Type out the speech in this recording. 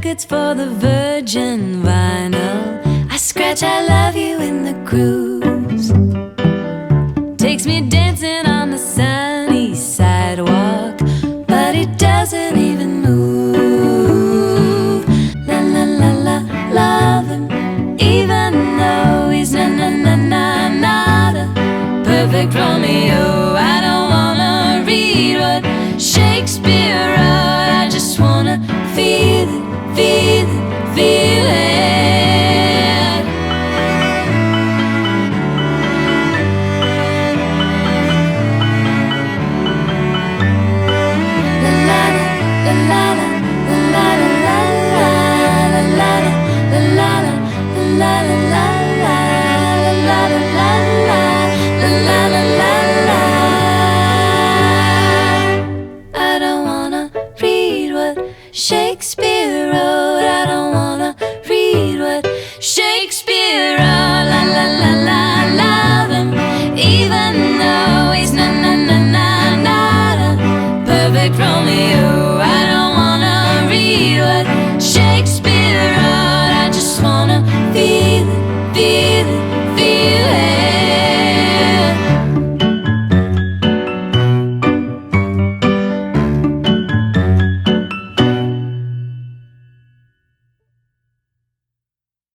records for the virgin vinyl. I scratch I love you in the grooves. Takes me dancing on the sunny sidewalk, but he doesn't even move. La la la la, love him, even though he's na na na na not a perfect Romeo. I don't wanna read what Shakespeare wrote. I just wanna feel it, feel it, feel it. La la la la la la la la la la la la la la la la.